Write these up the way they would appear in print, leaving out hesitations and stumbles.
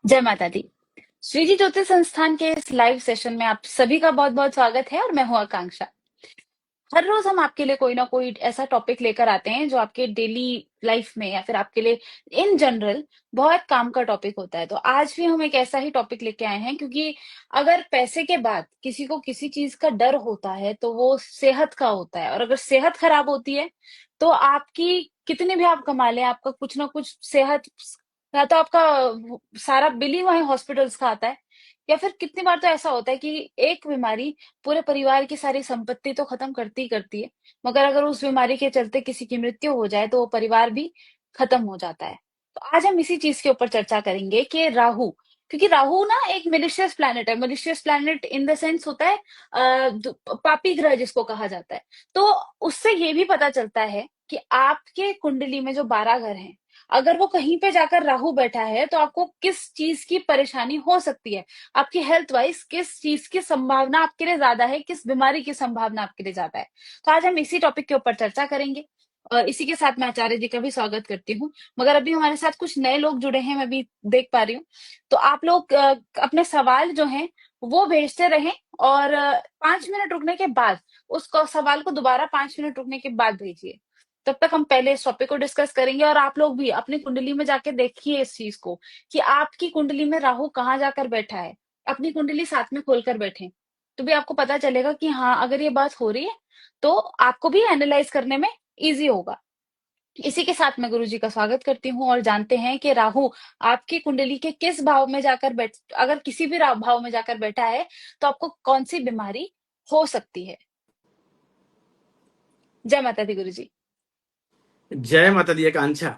जय माता दी। श्री जी ज्योतिष संस्थान के इस लाइव सेशन में आप सभी का बहुत बहुत स्वागत है और मैं हूं आकांक्षा। हर रोज हम आपके लिए कोई ना कोई ऐसा टॉपिक लेकर आते हैं जो आपके डेली लाइफ में या फिर आपके लिए इन जनरल बहुत काम का टॉपिक होता है। तो आज भी हम एक ऐसा ही टॉपिक लेके आए हैं, क्योंकि अगर पैसे के बाद किसी को किसी चीज का डर होता है तो वो सेहत का होता है, और अगर सेहत खराब होती है तो आपकी कितने भी आप कमा लें, आपका कुछ ना कुछ सेहत, या तो आपका सारा बिल ही वहीं हॉस्पिटल्स का आता है, या फिर कितनी बार तो ऐसा होता है कि एक बीमारी पूरे परिवार की सारी संपत्ति तो खत्म करती ही करती है, मगर अगर उस बीमारी के चलते किसी की मृत्यु हो जाए तो वो परिवार भी खत्म हो जाता है। तो आज हम इसी चीज के ऊपर चर्चा करेंगे कि राहु, क्योंकि राहु ना एक मिलिशियस प्लैनेट है। Malicious planet in the sense होता है पापी ग्रह जिसको कहा जाता है। तो उससे ये भी पता चलता है कि आपके कुंडली में जो 12 घर हैं, अगर वो कहीं पे जाकर राहु बैठा है तो आपको किस चीज की परेशानी हो सकती है, आपकी हेल्थ वाइज किस चीज की संभावना आपके लिए ज्यादा है, किस बीमारी की संभावना आपके लिए ज्यादा है। तो आज हम इसी टॉपिक के ऊपर चर्चा करेंगे, और इसी के साथ मैं आचार्य जी का भी स्वागत करती हूँ। मगर अभी हमारे साथ कुछ नए लोग जुड़े हैं, मैं भी देख पा रही हूँ। तो आप लोग अपने सवाल जो हैं वो भेजते रहें, और 5 मिनट रुकने के बाद उस सवाल को दोबारा 5 मिनट रुकने के बाद भेजिए। तब तक हम पहले इस टॉपिक को डिस्कस करेंगे, और आप लोग भी अपनी कुंडली में जाके देखिए इस चीज को कि आपकी कुंडली में राहु कहाँ जाकर बैठा है। अपनी कुंडली साथ में खोलकर बैठे तो भी आपको पता चलेगा कि हाँ, अगर ये बात हो रही है तो आपको भी एनालाइज करने में इजी होगा। इसी के साथ मैं गुरु जी का स्वागत करती हूँ और जानते हैं कि राहु आपकी कुंडली के किस भाव में जाकर बैठ, अगर किसी भी भाव में जाकर बैठा है तो आपको कौन सी बीमारी हो सकती है। जय माता दी गुरु जी। जय माता दी आकांक्षा।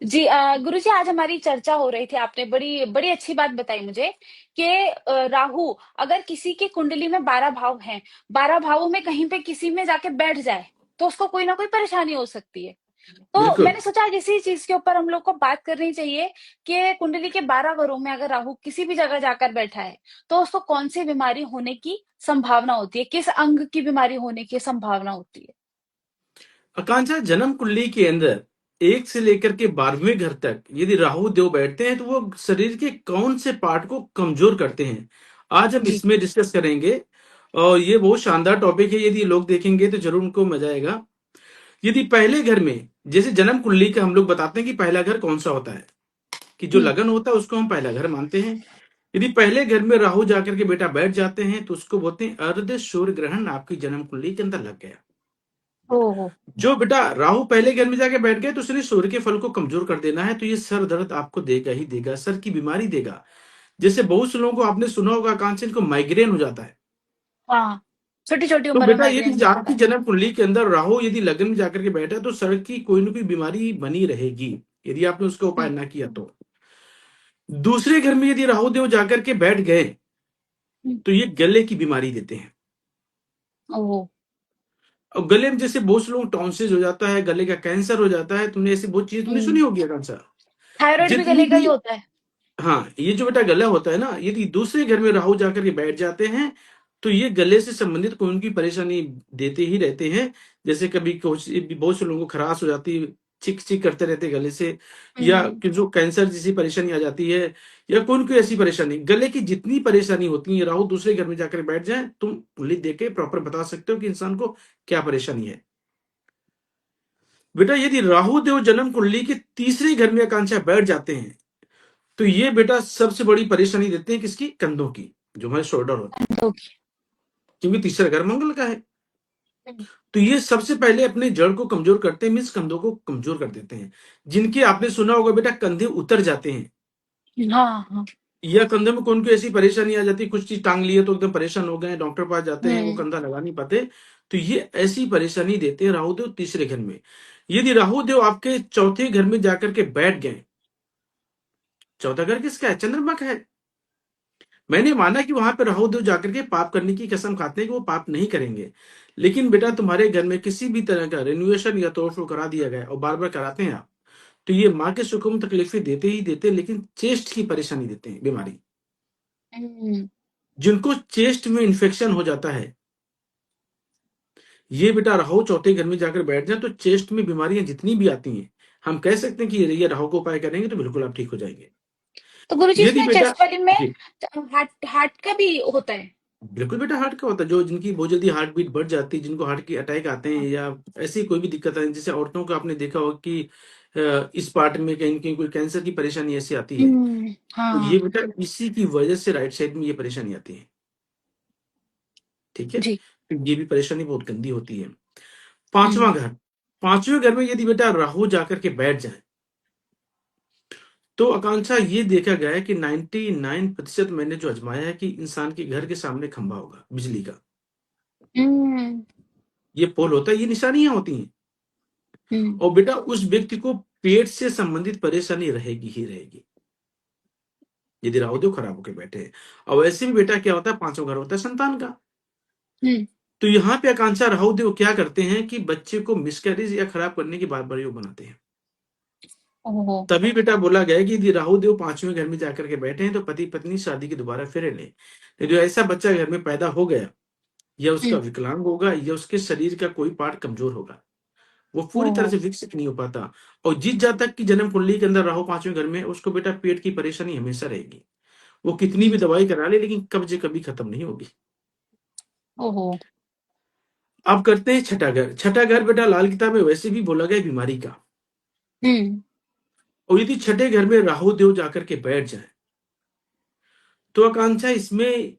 जी गुरुजी, आज हमारी चर्चा हो रही थी, आपने बड़ी बड़ी अच्छी बात बताई मुझे कि राहु अगर किसी की कुंडली में 12 भाव हैं, 12 भावों में कहीं पे किसी में जाके बैठ जाए तो उसको कोई ना कोई परेशानी हो सकती है। तो बिल्कुल। मैंने सोचा आज इसी चीज के ऊपर हम लोग को बात करनी चाहिए कि कुंडली के 12 घरों में अगर राहु किसी भी जगह जाकर बैठा है तो उसको कौन सी बीमारी होने की संभावना होती है, किस अंग की बीमारी होने की संभावना होती है। आकांक्षा, जन्म कुंडली के अंदर 1 से लेकर के 12वें घर तक यदि राहु देव बैठते हैं तो वो शरीर के कौन से पार्ट को कमजोर करते हैं, आज हम जी। इसमें डिस्कस करेंगे। और ये बहुत शानदार टॉपिक है, यदि लोग देखेंगे तो जरूर उनको मजा आएगा। यदि पहले घर में, जैसे जन्म कुंडली का हम लोग बताते हैं कि पहला घर कौन सा होता है, कि जो लगन होता है उसको हम पहला घर मानते हैं। यदि पहले घर में राहु जाकर के बेटा बैठ जाते हैं तो उसको बोलते हैं अर्ध सूर्य ग्रहण आपकी जन्म कुंडली के अंदर लग गया। ओहो। जो बेटा राहु पहले घर में जाके बैठ गए तो सिर्फ सूर्य के फल को कमजोर कर देना है, तो ये सर दर्द आपको देगा ही देगा, सर की बीमारी देगा। जैसे बहुत से लोगों को आपने सुना होगा कांचन को माइग्रेन हो जाता है। हाँ, छोटी छोटी तो उम्र में बेटा माइग्रेन यदि भी होता आपकी है। जन्म कुंडली के अंदर राहु यदि लग्न में जाकर के बैठा है तो सर की कोई ना कोई बीमारी बनी रहेगी, यदि आपने उसका उपाय हम्म। ना किया तो। दूसरे घर में यदि राहु देव जाकर के बैठ गए हम्म। तो ये गले की बीमारी देते हैं। ओहो। और गले में जैसे बहुत से लोग टॉन्सिस हो जाता है, गले का कैंसर हो जाता है, तुमने ऐसी बहुत चीज तुमने सुनी हम्म। होगी आकांक्षा। थायराइड भी जितनी गले का भी, ही होता है। हाँ, ये जो बेटा गला होता है ना, यदि दूसरे घर में राहु जाकर के बैठ जाते हैं तो ये गले से संबंधित कोई उनकी परेशानी देते ही रहते हैं। जैसे कभी बहुत से लोगों को खराश हो जाती है, चिक चिक करते रहते हैं गले से, या हम्म। कि जो कैंसर जैसी परेशानी आ जाती है, या कोई कोई ऐसी परेशानी, गले की जितनी परेशानी होती है, राहु दूसरे घर में जाकर बैठ जाए, तुम कुंडली देख के प्रॉपर बता सकते हो कि इंसान को क्या परेशानी है। बेटा यदि राहु देव जन्म कुंडली के तीसरे घर में आकांक्षा बैठ जाते हैं तो ये बेटा सबसे बड़ी परेशानी देते हैं, किसकी? कंधों की, जो हमारे शोल्डर होते हैं, ओके। क्योंकि तीसरा घर मंगल का है। हम्म। तो ये सबसे पहले अपने जड़ को कमजोर करते हैं, मीन्स कंधों को कमजोर कर देते हैं। जिनके आपने सुना होगा बेटा कंधे उतर जाते हैं, हाँ हाँ। या कंधे में कौन कोई ऐसी परेशानी आ जाती है, कुछ चीज टांग लिए तो एकदम परेशान हो गए, डॉक्टर पास जाते हैं, वो हम्म। कंधा लगा नहीं पाते। तो ये ऐसी परेशानी देते हैं राहुदेव तीसरे घर में। यदि राहुदेव आपके चौथे घर में जाकर के बैठ गए, चौथा घर किसका है? चंद्रमा का है। मैंने माना कि वहां पे राहुदेव जाकर के पाप करने की कसम खाते हैं कि वो पाप नहीं करेंगे, लेकिन बेटा तुम्हारे घर में किसी भी तरह का रेनोवेशन या तोड़ फोड़ करा दिया गया और बार बार कराते हैं आप, तो ये माँ के सुख में तकलीफें देते ही देते हैं, लेकिन चेस्ट की परेशानी देते हैं, बीमारी। हम्म। जिनको चेस्ट में इंफेक्शन हो जाता है, ये बेटा राहु चौथे घर में जाकर बैठ जाए तो चेस्ट में बीमारियां जितनी भी आती हैं, हम कह सकते हैं कि ये राहु को उपाय करेंगे तो बिल्कुल आप ठीक हो जाएंगे। तो गुरुजी यदि इसमें बेटा, चेस्ट वाले में जी हार्ट हार्ट का भी होता है? बिल्कुल बेटा, हार्ट का होता है, जो जिनकी बहुत जल्दी हार्ट बीट बढ़ जाती है, जिनको हार्ट की अटैक आते हैं हाँ। या ऐसी कोई भी दिक्कत है, जैसे औरतों को आपने देखा होगा कि इस पार्ट में कहीं कहीं कोई कैंसर की परेशानी ऐसी आती है, तो हाँ। ये बेटा इसी की वजह से राइट साइड में ये परेशानी आती है। ठीक है, जी। तो ये भी परेशानी बहुत गंदी होती है। हुँ। पांचवा घर, पांचवें घर में यदि बेटा राहु जाकर के बैठ जाए, तो आकांक्षा ये देखा गया है कि 99% मैंने जो आजमाया है कि इंसान के घर के सामने खंभा होगा बिजली का। हुँ। ये पोल होता है, ये निशानियां होती हैं। हुँ। और बेटा उस व्यक्ति को पेट से संबंधित परेशानी रहेगी ही रहेगी, यदि राहुदेव खराब होकर बैठे हैं। और वैसे भी बेटा क्या होता है, पांचों घर होता है संतान का। हुँ। तो यहाँ पे आकांक्षा राहुदेव क्या करते हैं कि बच्चे को मिसकैरेज या खराब करने की बात बड़ी बनाते हैं। ओहो! तभी बेटा बोला गया है कि यदि राहुदेव पांचवें घर में जाकर के बैठे हैं तो पति पत्नी शादी के दोबारा फेरे लें। तो जो ऐसा बच्चा घर में पैदा हो गया, या उसका हुँ। विकलांग होगा, या उसके शरीर का कोई पार्ट कमजोर होगा, वो पूरी तरह ओहो! से विकसित नहीं हो पाता। और जिस जातक की जन्म कुंडली के अंदर राहु पांचवें घर में, उसको बेटा पेट की परेशानी हमेशा रहेगी। वो कितनी हुँ। भी दवाई करा ले, लेकिन कब्ज कभी खत्म नहीं होगी। ओहो! अब करते हैं छठा घर। छठा घर बेटा लाल किताब में वैसे भी बोला गया बीमारी का। हुँ। और यदि छठे घर में राहु देव जाकर के बैठ जाए, तो आकांक्षा इसमें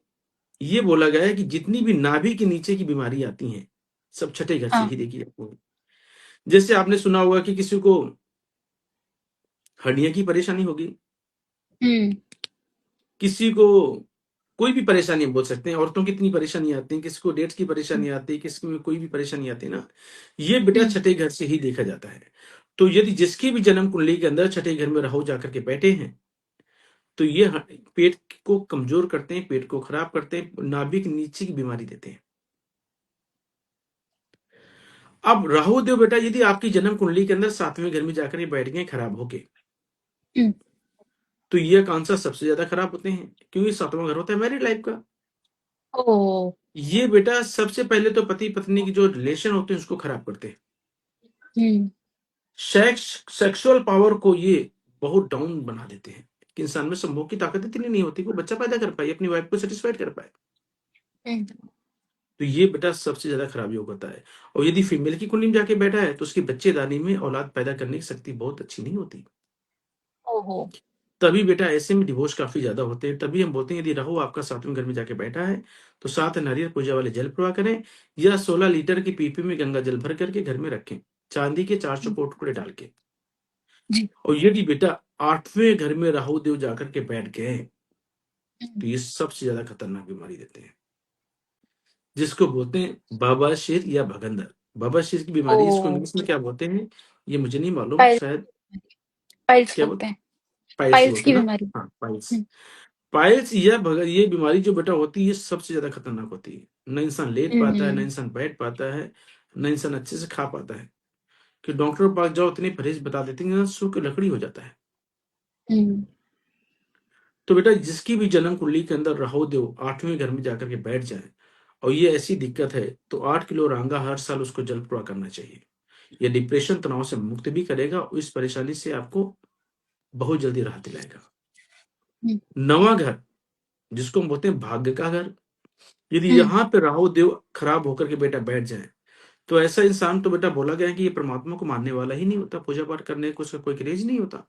ये बोला गया है कि जितनी भी नाभि के नीचे की बीमारी आती हैं, सब छठे घर से हाँ। ही देखी जाती है। जैसे आपने सुना होगा कि किसी को हड्डियों की परेशानी होगी, हुँ। किसी को कोई भी परेशानी हम बोल सकते हैं, औरतों की इतनी परेशानी आती है, किसी को डेट्स की हुँ। परेशानी आती है, किसी में कोई भी परेशानी आती है ना, ये बेटा हुँ। छठे घर से ही देखा जाता है। तो यदि जिसकी भी जन्म कुंडली के अंदर छठे घर में राहु जाकर के बैठे हैं, तो ये पेट को कमजोर करते हैं, पेट को खराब करते हैं, नाभि के नीचे की बीमारी देते हैं। अब राहु देव बेटा यदि आपकी जन्म कुंडली के अंदर सातवें घर में जाकर के बैठ गए खराब होके, हुँ। तो ये कांसा सबसे ज्यादा खराब होते हैं, क्योंकि सातवां घर होता है मैरिड लाइफ का। ओह! ये बेटा सबसे पहले तो पति पत्नी की जो रिलेशन होते हैं उसको खराब करते हैं। हुँ। सेक्स सेक्सुअल पावर को ये बहुत डाउन बना देते हैं कि इंसान में संभोग की ताकत इतनी नहीं होती कि वो बच्चा पैदा कर पाए, अपनी वाइफ को सेटिस्फाइड कर पाए। हुँ। तो ये बेटा सबसे ज्यादा खराब योग होता है। और यदि फीमेल की कुंडली में जाके बैठा है, तो उसकी बच्चेदानी में औलाद पैदा करने की शक्ति बहुत अच्छी नहीं होती। ओहो! तभी बेटा ऐसे में डिवोर्स काफी ज्यादा होते हैं। तभी हम बोलते हैं यदि राहु आपका सातवें घर में जाके बैठा है, तो 7 नारियल पूजा वाले जल प्रवाह करें, या 16 लीटर की पीपी में गंगा जल भर करके घर में रखें, चांदी के 4 हुँ। चौकोर टुकड़े डाल के। जी। और यदि बेटा 8वें घर में राहु देव जाकर के बैठ गए, हुँ। तो ये सबसे ज्यादा खतरनाक बीमारी देते हैं, जिसको बोलते हैं बाबा शेर या भगंदर। बाबा शेर की बीमारी इसको ओह! इंग्लिश में क्या बोलते हैं, ये मुझे नहीं मालूम, पाइल्स शायद पाइल्स क्या बोलते बोलते हैं। पाइल्स पाइल्स बोलते की हैं ना। बीमारी। हाँ, पाइल्स। हुँ। पाइल्स या ये बीमारी जो बेटा होती है, ये सबसे ज्यादा खतरनाक होती है। न इंसान लेट पाता है, न हुँ। इंसान बैठ पाता है, न इंसान अच्छे से खा पाता है। कि डॉक्टर के पास जाओ, इतने परहेज बता देते हैं, सूख लकड़ी हो जाता है। हुँ। तो बेटा जिसकी भी जन्म कुंडली के अंदर राहु देव 8वें घर में जाकर के बैठ जाए, और ये ऐसी दिक्कत है, तो 8 किलो रांगा हर साल उसको जल प्रवाह करना चाहिए। ये डिप्रेशन तनाव से मुक्त भी करेगा, और इस परेशानी से आपको बहुत जल्दी राहत दिलाएगा। हुँ। 9वां घर, जिसको हम बोलते हैं भाग्य का घर, यदि हुँ। यहाँ पे राहु देव खराब होकर के बेटा बैठ जाए, तो ऐसा इंसान तो बेटा बोला गया है कि ये परमात्मा को मानने वाला ही नहीं होता, पूजा पाठ करने को उसका कोई क्रेज नहीं होता।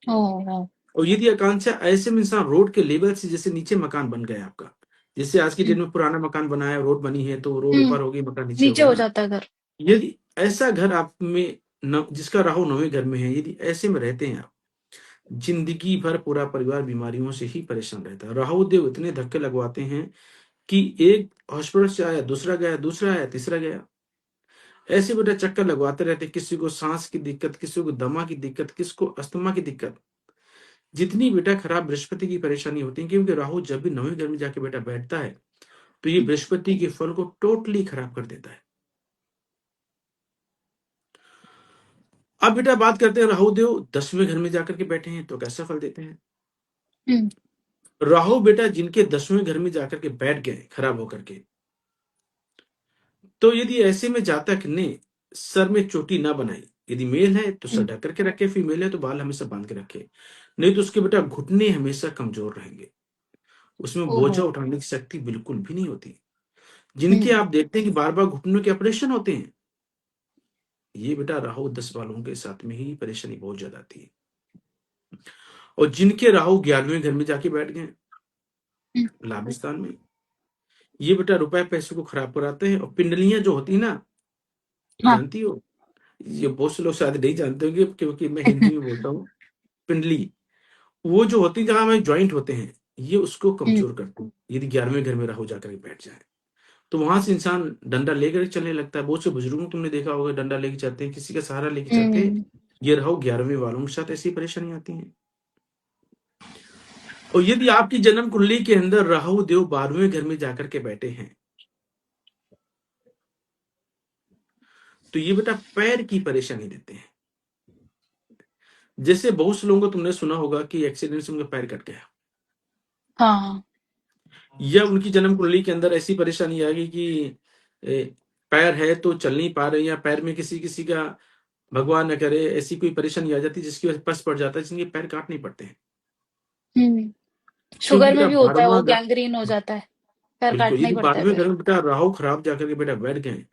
ओह! और यदि आकांक्षा ऐसे में इंसान रोड के लेवल से जैसे नीचे मकान बन गया आपका, जैसे आज की हुँ। डेट में पुराना मकान बना है, रोड बनी है, तो रोड हुँ। ऊपर होगी, मकान नीचे नीचे होगा हो ना। जाता है घर। यदि ऐसा घर आप में जिसका राहु 9वें घर में है, यदि ऐसे में रहते हैं आप, जिंदगी भर पूरा परिवार बीमारियों से ही परेशान रहता है। राहु देव इतने धक्के लगवाते हैं कि एक हॉस्पिटल से आया, दूसरा गया, दूसरा आया, तीसरा गया, ऐसे बेटा चक्कर लगवाते रहते। किसी को सांस की दिक्कत, किसी को दमा की दिक्कत, किसको अस्थमा की दिक्कत। जितनी बेटा खराब बृहस्पति की परेशानी होती है, क्योंकि राहु जब भी 9वें घर में जाके बेटा बैठता है, तो ये हुँ। बृहस्पति के फल को टोटली खराब कर देता है। अब बेटा बात करते हैं राहु देव 10वें घर में जाकर के बैठे हैं, तो कैसा फल देते हैं। हुँ। राहु बेटा जिनके 10वें घर में जाकर के बैठ गए खराब होकर के, तो यदि ऐसे में जातक ने सर में चोटी ना बनाई, यदि मेल है तो सर हुँ। ढक करके रखे, फीमेल है तो बाल हमेशा बांध के रखे। नहीं तो उसके बेटा घुटने हमेशा कमजोर रहेंगे, उसमें ओहो। बोझा उठाने की शक्ति बिल्कुल भी नहीं होती। जिनके हम्म। आप देखते हैं कि बार बार घुटनों के ऑपरेशन होते हैं, ये बेटा राहु 10 वालों के साथ में ही परेशानी बहुत ज्यादा आती है। और जिनके राहु 11वें घर में जाके बैठ गए हम्म। लाभ स्थान में, ये बेटा रुपए पैसे को खराब कराते हैं। और पिंडलियां जो होती है ना, हाँ। जानती हो, ये बहुत से लोग शायद नहीं जानते होंगे क्योंकि मैं हिंदी में बोलता हूँ। पिंडली वो जो होती है जहां में ज्वाइंट होते हैं, ये उसको हम्म। कमजोर करते हैं। यदि 11वें घर में राहु जाकर के बैठ जाए तो वहां से इंसान डंडा लेकर चलने लगता है। बहुत से बुजुर्गों को तुमने देखा होगा, डंडा लेके चलते हैं, किसी का सहारा लेके चलते हैं। हम्म। ये राहु 11वें वालों के साथ ऐसी परेशानी आती है। और यदि आपकी जन्म कुंडली के अंदर राहु देव 12वें घर में जाकर के बैठे हैं, तो ये बेटा पैर की परेशानी देते हैं। जैसे बहुत से लोगों को तुमने सुना होगा कि एक्सीडेंट से उनका पैर कट गया, हाँ। या उनकी जन्म कुंडली के अंदर ऐसी परेशानी आ गई कि पैर है तो चल नहीं पा रहे, या पैर में किसी किसी का भगवान न करे ऐसी कोई परेशानी आ जाती है जिसकी वजह से पस पड़ जाता है, जिनके पैर काटने पड़ते हैं। हम्म। क्योंकि शुगर में बेटा भी होता है, वो 12वां घर, गैंग्रीन हो जाता है, पैर बिल्कुल, काटना ही यदि पड़ता है 12वें फिर। घर में बेटा राहु खराब जाकर के बेटा बैठ गए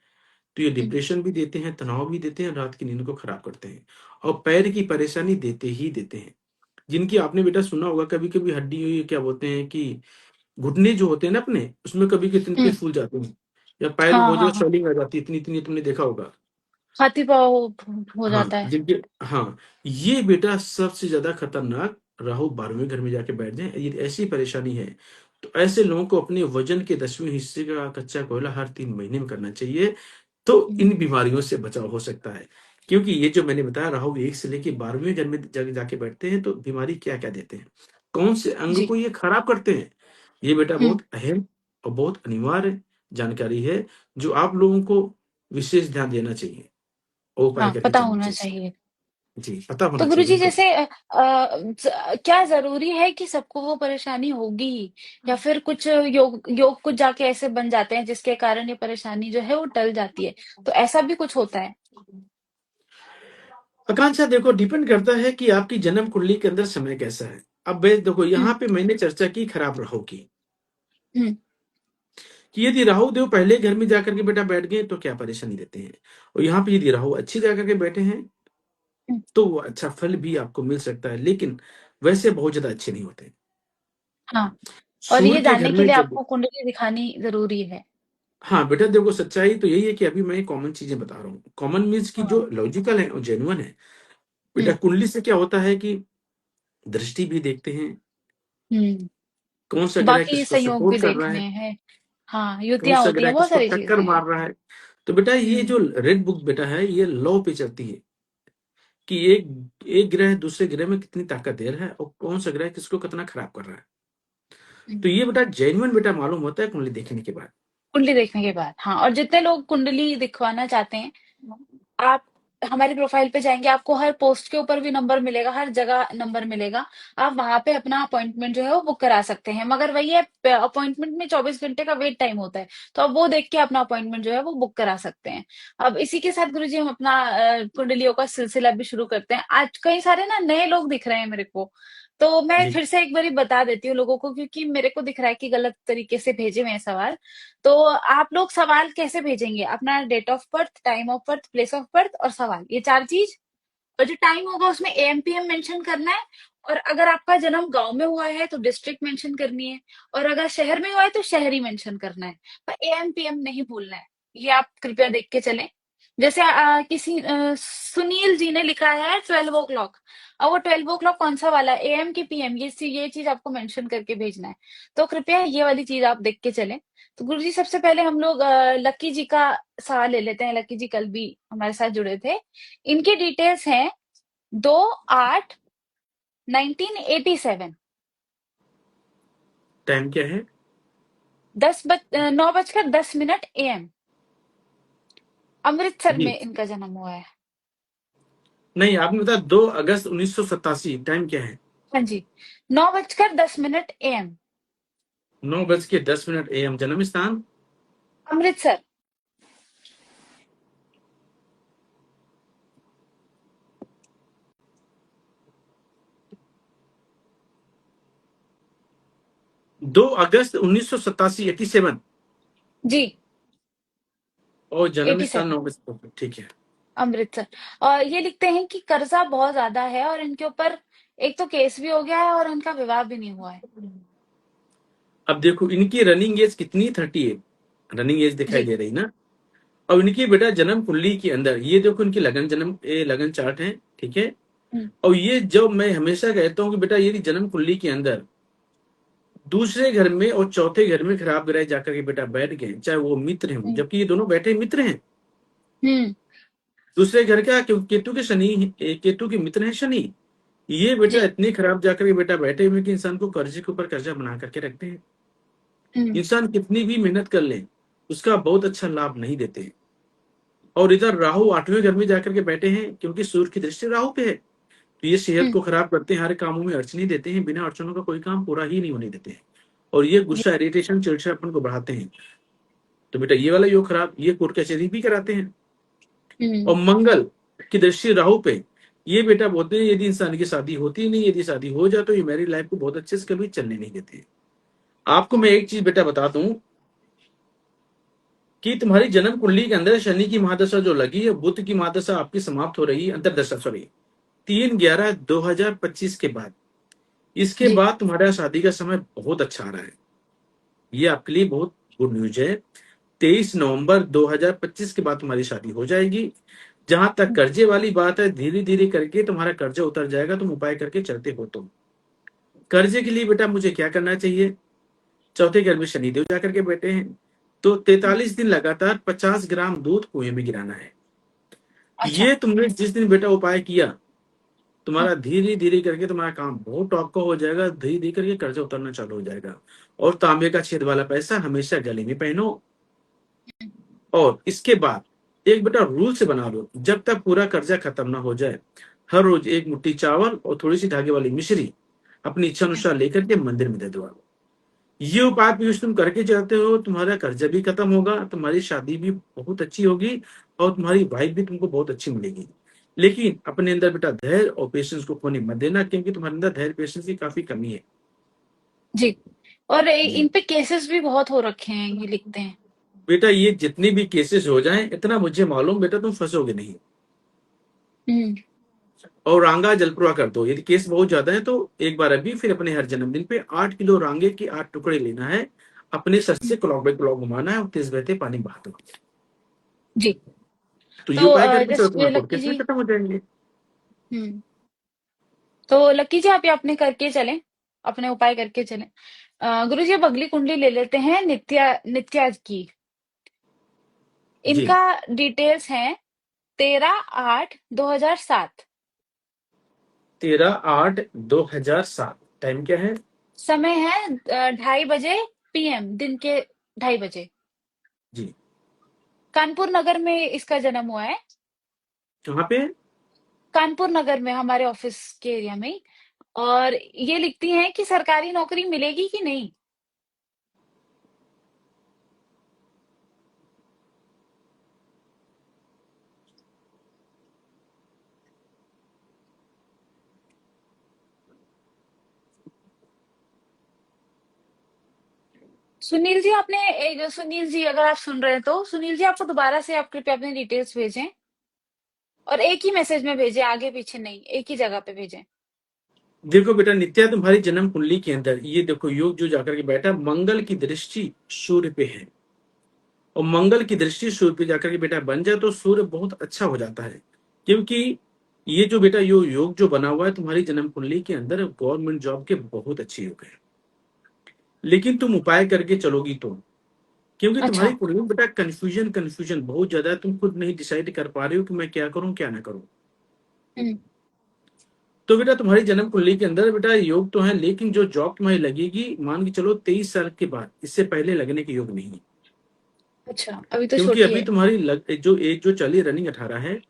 तो ये हम्म। डिप्रेशन भी देते हैं, तनाव भी देते हैं, रात की नींद को खराब करते हैं। और पैर की परेशानी देते ही देते हैं। जिनकी आपने बेटा सुना होगा कभी कभी हड्डी हुई क्या बोलते हैं कि घुटने जो होते हैं ना अपने, उसमें कभी कितने इतने हम्म। फूल जाते हैं, या पैर में हाँ बहुत हाँ जगह हाँ। स्वेलिंग आ जाती है, इतनी इतनी तुमने देखा होगा। हाथी पाँव हो हाँ जाता है। जिनके, हाँ, ये बेटा सबसे ज्यादा खतरनाक, राहु 12वें घर में जाके बैठ जाए, ये ऐसी परेशानी है। तो ऐसे लोगों को अपने वजन के 10वें हिस्से का कच्चा कोयला हर 3 महीने में करना चाहिए। तो हम्म। इन बीमारियों से बचाव हो सकता है। क्योंकि ये जो मैंने बताया, राहु 1 से लेके 12वें घर में जाके बैठते हैं तो बीमारी क्या क्या देते हैं, कौन से अंग जी। को ये खराब करते हैं, ये बेटा हम्म। बहुत अहम और बहुत अनिवार्य जानकारी है, जो आप लोगों को विशेष ध्यान देना चाहिए और उपाय हाँ, करके पता चलना होना चाहिए। चाहिए। जी, पता तो होना चाहिए गुरुजी बिल्कुल। जैसे क्या जरूरी है कि सबको वो परेशानी होगी ही, या फिर कुछ योग योग कुछ जाके ऐसे बन जाते हैं जिसके कारण ये परेशानी जो है वो टल जाती है, तो ऐसा भी कुछ होता है? आकांक्षा देखो, डिपेंड करता है कि आपकी जन्म कुंडली के अंदर समय कैसा है। अब देखो, हम्म। यहाँ पे मैंने चर्चा की खराब राहु की, हम्म। कि यदि राहु देव पहले घर में जाकर के बेटा बैठ गए तो क्या परेशानी देते हैं। और यहाँ पे यदि राहु अच्छी जाकर के बैठे हैं हम्म। तो वो अच्छा फल भी आपको मिल सकता है, लेकिन वैसे बहुत ज्यादा अच्छे नहीं होते। हाँ। और सूर्य ये के घर जानने के में लिए जब, आपको कुंडली दिखानी जरूरी है। हाँ बेटा देखो, सच्चाई तो यही है कि अभी मैं कॉमन चीजें बता रहा हूँ। कॉमन मीन्स की हाँ। जो लॉजिकल है और जेन्युइन है। बेटा हम्म। कुंडली से क्या होता है कि दृष्टि भी देखते हैं, हम्म। कौन सा ग्रह बाकी किसको संयोग भी सपोर्ट कर रहा देखने है, हैं। हाँ, कौन युतियां सा होती ग्रह हैं, बहुत किसको सारी टक्कर चीजें हैं। मार रहा है। तो बेटा ये हम्म। जो रेड बुक बेटा है, ये लॉ पे चलती है कि एक एक ग्रह दूसरे ग्रह में कितनी ताकत दे रहा है और कौन सा ग्रह किसको कितना खराब कर रहा है। हम्म। तो ये बेटा जेन्युइन बेटा मालूम होता है कुंडली देखने के बाद। कुंडली देखने के बाद, हाँ। और जितने लोग कुंडली दिखवाना चाहते हैं, आप हमारी प्रोफाइल पे जाएंगे, आपको हर पोस्ट के ऊपर भी नंबर मिलेगा, हर जगह नंबर मिलेगा। आप वहां पे अपना अपॉइंटमेंट जो है वो बुक करा सकते हैं, मगर वही है, अपॉइंटमेंट में 24 घंटे का वेट टाइम होता है, तो आप वो देख के अपना अपॉइंटमेंट जो है वो बुक करा सकते हैं। अब इसी के साथ गुरुजी हम अपना कुंडलियों का सिलसिला भी शुरू करते हैं। आज कई सारे ना नए लोग दिख रहे हैं मेरे को, तो मैं जी, फिर से एक बारी बता देती हूँ लोगों को, क्योंकि मेरे को दिख रहा है कि गलत तरीके से भेजे हुए हैं सवाल। तो आप लोग सवाल कैसे भेजेंगे? अपना date of birth, time of birth, place of birth और सवाल, ये 4 चीज। और जो टाइम होगा उसमें एएम पीएम मेंशन करना है। और अगर आपका जन्म गांव में हुआ है तो डिस्ट्रिक्ट मेंशन करनी है। और अगर शहर में हुआ है तो शहर ही मेंशन करना है, पर एएम पीएम नहीं भूलना है। ये आप कृपया देख के चलें। जैसे सुनील जी ने लिखा है 12 o'clock। अब वो 12 o'clock कौन सा वाला है, एएम की पीएम, ये चीज आपको मेंशन करके भेजना है। तो कृपया ये वाली चीज आप देख के चलें। तो गुरुजी सबसे पहले हम लोग लक्की जी का सवाल ले लेते हैं। लक्की जी कल भी हमारे साथ जुड़े थे। इनकी डिटेल्स हैं 2/8/1987। टाइम क्या है? 9:10 एएम। अमृतसर जी, में इनका जन्म हुआ है। नहीं आपने बताया 2 अगस्त 1987, टाइम क्या है? हाँ जी, 9:10 एएम। 9:10 AM, जन्म स्थान? अमृतसर। 2 अगस्त 1987, 87। जी। और जन्म स्थान 87। 9 बजे, ठीक है। अमृतसर। और ये लिखते हैं कि कर्जा बहुत ज्यादा है और इनके ऊपर एक तो केस भी हो गया है और इनका विवाह भी नहीं हुआ है। अब देखो इनकी रनिंग एज कितनी, 38 रनिंग एज दिखाई जी। दे रही ना। अब इनकी बेटा जन्म कुंडली के अंदर ये देखो इनकी लगन जन्म लगन चार्ट है, ठीक है। हम्म। और ये जब मैं हमेशा कहता हूँ कि बेटा यदि जन्म कुंडली के अंदर दूसरे घर में और चौथे घर में खराब ग्रह जाकर के बेटा बैठ गए, चाहे वो मित्र हैं, हम्म। जबकि ये दोनों बैठे मित्र हैं। हम्म। दूसरे घर का केतु के शनि, केतु के मित्र हैं शनि। ये बेटा जी। इतने खराब जाकर के बेटा बैठे हुए कि इंसान को कर्जे के ऊपर कर्जा बना करके रखते हैं। हम्म। इंसान कितनी भी मेहनत कर ले उसका बहुत अच्छा लाभ नहीं देते। और इधर राहु 8वें घर में जाकर के बैठे हैं, क्योंकि सूर्य की दृष्टि राहु पे है। तो ये सेहत हम्म। को खराब करते हैं, हर कामों में अड़चनी देते हैं, बिना अड़चनों का कोई काम पूरा ही नहीं होने देते हैं। और ये जी। गुस्सा, इरिटेशन, चिड़चिड़ापन को बढ़ाते हैं। तो बेटा ये वाला योग खराब, ये कोर्ट कचहरी भी कराते हैं। और हम्म। मंगल की दृष्टि राहु पे, ये बेटा बोलते हैं यदि इंसान की शादी होती ही नहीं, यदि शादी हो जाए तो ये मैरिड लाइफ को बहुत अच्छे से कभी चलने नहीं देते। आपको मैं एक चीज बेटा बता दूं कि तुम्हारी जन्म कुंडली के अंदर शनि की महादशा जो लगी है, बुध की महादशा आपकी समाप्त हो रही है, अंतरदशा सॉरी, 3/11/2025 के बाद। इसके जी। बाद तुम्हारा शादी का समय बहुत अच्छा आ रहा है। ये आपके लिए बहुत गुड न्यूज है। 23 नवंबर 2025 के बाद तुम्हारी शादी हो जाएगी। जहां तक कर्जे वाली बात है, धीरे धीरे करके तुम्हारा कर्जा उतर जाएगा, तुम उपाय करके चलते हो। तुम कर्जे के लिए बेटा मुझे क्या करना चाहिए? चौथे घर में शनिदेव जाकर के बैठे हैं, तो 43 दिन लगातार 50 ग्राम दूध कुएं में गिराना है। अच्छा। ये तुमने जिस दिन बेटा उपाय किया, तुम्हारा धीरे धीरे करके तुम्हारा काम बहुत टॉप का हो जाएगा, धीरे धीरे करके कर्जा उतरना चालू हो जाएगा। और तांबे का छेद वाला पैसा हमेशा गले में पहनो। और इसके बाद एक बेटा रूल से बना लो, जब तक पूरा कर्जा खत्म ना हो जाए, हर रोज एक मुट्ठी चावल और थोड़ी सी धागे वाली मिश्री अपनी इच्छा अनुसार लेकर के मंदिर में दे दो। ये उपाय पीयूष तुम करके चलते हो, तुम्हारा कर्जा भी खत्म होगा, तुम्हारी शादी भी बहुत अच्छी होगी, और तुम्हारी वाइफ भी तुमको बहुत अच्छी मिलेगी। लेकिन अपने अंदर बेटा धैर्य और पेशेंस को खोने मत देना, क्योंकि तुम्हारे अंदर धैर्य पेशेंस की काफी कमी है। जी। और जी इन पे केसेस भी बहुत हो रखे हैं, ये लिखते हैं। बेटा, ये जितने भी केसेस हो जाएं, इतना मुझे मालूम बेटा तुम फंसोगे नहीं। हम्म। और रांगा जलपुरा कर दो, यदि केस बहुत ज्यादा है तो एक बार अभी फिर अपने हर जन्मदिन पे 8 किलो रांगे के 8 टुकड़े लेना है, अपने सर से क्लॉक बाई क्लॉक घुमाना है और तेज बहते पानी बहा दो। जी। तो ये तो उपाय करके चलो, जैसे तुम्हारे कोर्ट लक्की केस में जी। खत्म हो जाएंगे। हम्म। तो लक्की जी, आप ये अपने करके चलें, अपने उपाय करके चलें। गुरु जी, अब अगली कुंडली ले लेते हैं, नित्या नित्या की। जी इनका डिटेल्स है 13/8/2007। 13/8/2007, टाइम क्या है? समय है 2:30 बजे PM, दिन के 2:30 बजे। जी कानपुर नगर में इसका जन्म हुआ है। कहाँ पे है? कानपुर नगर में, हमारे ऑफिस के एरिया में ही। और ये लिखती हैं कि सरकारी नौकरी मिलेगी कि नहीं। सुनील जी, सुनील जी, अगर आप सुन रहे हैं तो सुनील जी, आपको दोबारा से आप कृपया अपनी डिटेल्स भेजें। और एक ही मैसेज में भेजें, आगे पीछे नहीं, एक ही जगह पे भेजें। देखो बेटा नित्या, तुम्हारी जन्म कुंडली के अंदर ये देखो योग जो जाकर के बैठा, मंगल की दृष्टि सूर्य पे है। और मंगल की दृष्टि सूर्य पे जाकर के बेटा बन जाए तो सूर्य बहुत अच्छा हो जाता है। क्योंकि ये जो बेटा योग जो बना हुआ है तुम्हारी जन्म कुंडली के अंदर, गवर्नमेंट जॉब के बहुत अच्छे योग है। लेकिन तुम उपाय करके चलोगी तो, क्योंकि तुम्हारी अच्छा। कुंडली में बेटा कंफ्यूजन कंफ्यूजन बहुत ज्यादा है, तुम खुद नहीं डिसाइड कर पा रहे हो कि मैं क्या करूं क्या ना करूं। हम्म। तो बेटा तुम्हारी जन्म कुंडली के अंदर बेटा योग तो है, लेकिन जो जॉब तुम्हारी लगेगी, मान के चलो 23 साल के बाद, इससे पहले लगने के योग नहीं है। अच्छा, अभी तो क्योंकि छोटी अभी है। तुम्हारी जो एज जो चली रनिंग 18 है,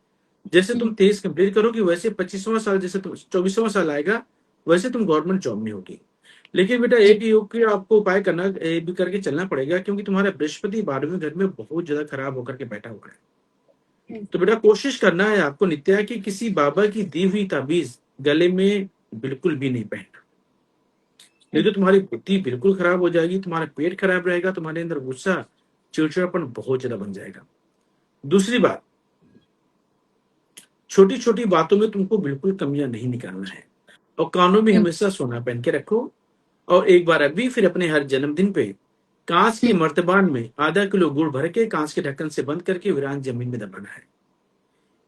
जैसे हम्म। तुम 23 कंप्लीट करोगे वैसे 25वां साल, जैसे तुम 24वां साल आएगा वैसे तुम गवर्नमेंट जॉब में होगी। लेकिन बेटा जी। एक योग के आपको उपाय करना भी करके चलना पड़ेगा, क्योंकि तुम्हारा बृहस्पति 12वें घर में बहुत ज्यादा खराब होकर के बैठा हुआ है। हम्म। तो बेटा कोशिश करना है आपको नित्या की किसी बाबा की दी हुई ताबीज गले में बिल्कुल भी नहीं पहनना। नहीं तो तुम्हारी बुद्धि बिल्कुल खराब हो जाएगी, तुम्हारा पेट खराब रहेगा, तुम्हारे अंदर गुस्सा, चिड़चिड़ापन बहुत ज्यादा बन जाएगा। दूसरी बात, छोटी छोटी बातों में तुमको बिल्कुल कमियां नहीं निकालना है, और कानों में हम्म। हमेशा सोना पहन के रखो। और एक बार अभी फिर अपने हर जन्मदिन पे कांच के हम्म। मर्तबान में आधा किलो गुड़ भर के कांच के ढक्कन से बंद करके वीरान जमीन में दबाना है।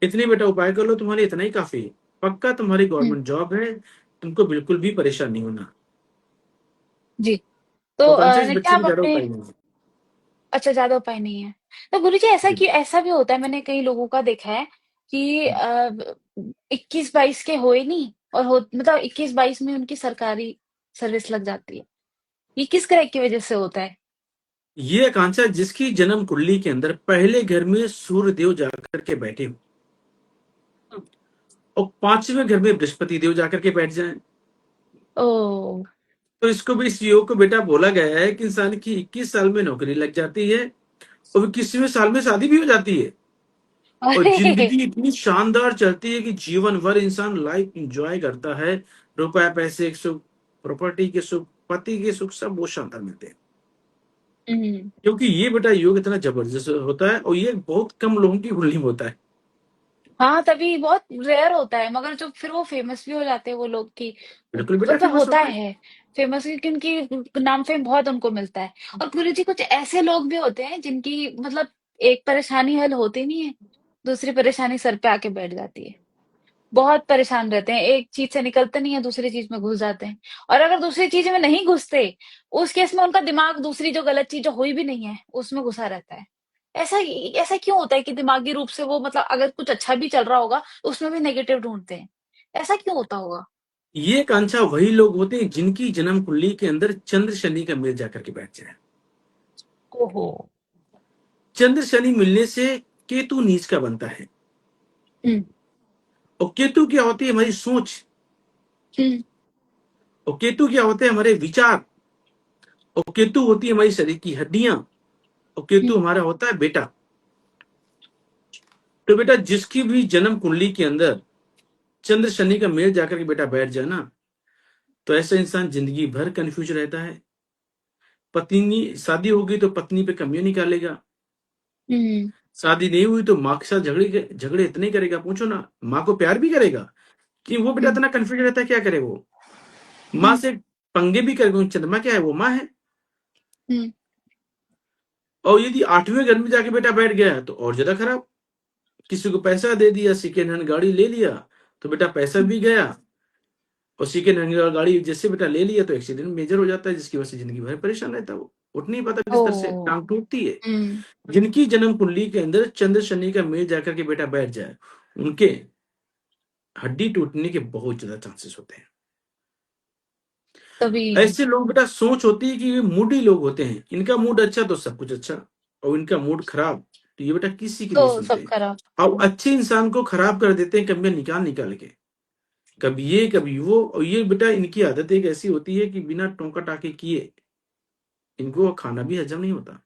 इतने बेटा उपाय कर लो, तुम्हारे इतना ही काफी है। पक्का तुम्हारी हम्म। गवर्नमेंट जॉब है, तुमको बिल्कुल भी परेशान नहीं होना। जी। तो और कंचा इस नित्या बच्चे आप में ज्यादा अपने, उपाय नहीं है। अच्छा ज्यादा उपाय नहीं है। तो गुरुजी ऐसा क्यों, ऐसा भी होता है, मैंने कई लोगों का देखा है कि 21-22 के हुए नहीं और मतलब 21-22 में उनकी सरकारी सर्विस लग जाती है। ये किस तरह की वजह से होता है? ये आकांक्षा जिसकी जन्म कुंडली के अंदर पहले घर में सूर्य देव जाकर के बैठे हो, और पांचवें घर में बृहस्पति देव जाकर के बैठ जाएं, ओ। तो इसको भी, इस योग को बेटा बोला गया है कि इंसान की 21 साल में नौकरी लग जाती है, और 21वें साल में शादी भी हो जाती है, और अरे। जिंदगी इतनी शानदार चलती है कि जीवन भर इंसान लाइफ एंजॉय करता है। रुपए पैसे के सुख, प्रॉपर्टी के सुख, पति के सुख, सब बहुत शानदार मिलते हैं। हम्म। क्योंकि ये बेटा योग इतना जबरदस्त होता है, और ये बहुत कम लोगों की कुंडली में होता है। हाँ, तभी बहुत रेयर होता है, मगर जो फिर वो फेमस भी हो जाते हैं वो लोग की, बिल्कुल बेटा मतलब फेमस होता होता है। है फेमस, क्योंकि उनकी नाम फेम बहुत उनको मिलता है। और गुरु जी कुछ ऐसे लोग भी होते हैं जिनकी मतलब एक परेशानी हल होती नहीं है, दूसरी परेशानी सर पे आके बैठ जाती है। बहुत परेशान रहते हैं, एक चीज से निकलते नहीं है, दूसरी चीज में घुस जाते हैं। और अगर दूसरी चीज में नहीं घुसते, उस केस में उनका दिमाग दूसरी जो गलत चीज जो हुई भी नहीं है उसमें घुसा रहता है। ऐसा ऐसा क्यों होता है कि दिमागी रूप से वो मतलब अगर कुछ अच्छा भी चल रहा होगा उसमें भी नेगेटिव ढूंढते हैं? ऐसा क्यों होता होगा? ये कांचा वही लोग होते हैं जिनकी जन्म कुंडली के अंदर चंद्र शनि का मेल जाकर के बैठ जाए। ओहो। चंद्र शनि मिलने से केतु नीच का बनता है, हम्म। और केतु क्या होती है? हमारी सोच। हम्म। और केतु क्या होते हैं? हमारे विचार। और केतु होती है हमारी शरीर की हड्डियां। और केतु हम्म। हमारा होता है बेटा। तो बेटा जिसकी भी जन्म कुंडली के अंदर चंद्र शनि का मेल जाकर के बेटा बैठ जाए ना, तो ऐसा इंसान जिंदगी भर कंफ्यूज रहता है। पत्नी शादी होगी तो पत्नी पे कमियां निकालेगा, हम्म। शादी नहीं हुई तो माँ के साथ झगड़े झगड़े इतने करेगा, पूछो ना। माँ को प्यार भी करेगा कि वो बेटा हम्म। इतना कंफ्यूज रहता है, क्या करे वो। माँ हम्म। से पंगे भी करेगा, चंद्रमा क्या है? वो माँ है। हम्म। और यदि 8वें घर में जाके बेटा बैठ गया तो और ज्यादा खराब। किसी को पैसा दे दिया, सेकेंड हैंड गाड़ी ले लिया, तो बेटा पैसा हम्म। भी गया। और सेकेंड हैंड गाड़ी जैसे बेटा ले लिया तो एक्सीडेंट मेजर हो जाता है, जिसकी वजह से जिंदगी भर परेशान रहता है वो। उठ नहीं पाता ओ। बिस्तर से, टांग टूटती है। हम्म। जिनकी जन्म कुंडली के अंदर चंद्र शनि का मेल जाकर के बेटा बैठ जाए, उनके हड्डी टूटने के बहुत ज्यादा चांसेस होते हैं। तभी। ऐसे लोग बेटा सोच होती है कि ये मूडी लोग होते हैं, इनका मूड अच्छा तो सब कुछ अच्छा, और इनका मूड खराब तो ये बेटा किसी की तो नहीं सब सुनते। खराब। और अच्छे इंसान को खराब कर देते हैं कभी निकाल निकाल के, कभी ये कभी वो। और ये बेटा इनकी आदत एक ऐसी होती है कि बिना टोंका टाके किए इनको खाना भी हजम नहीं होता।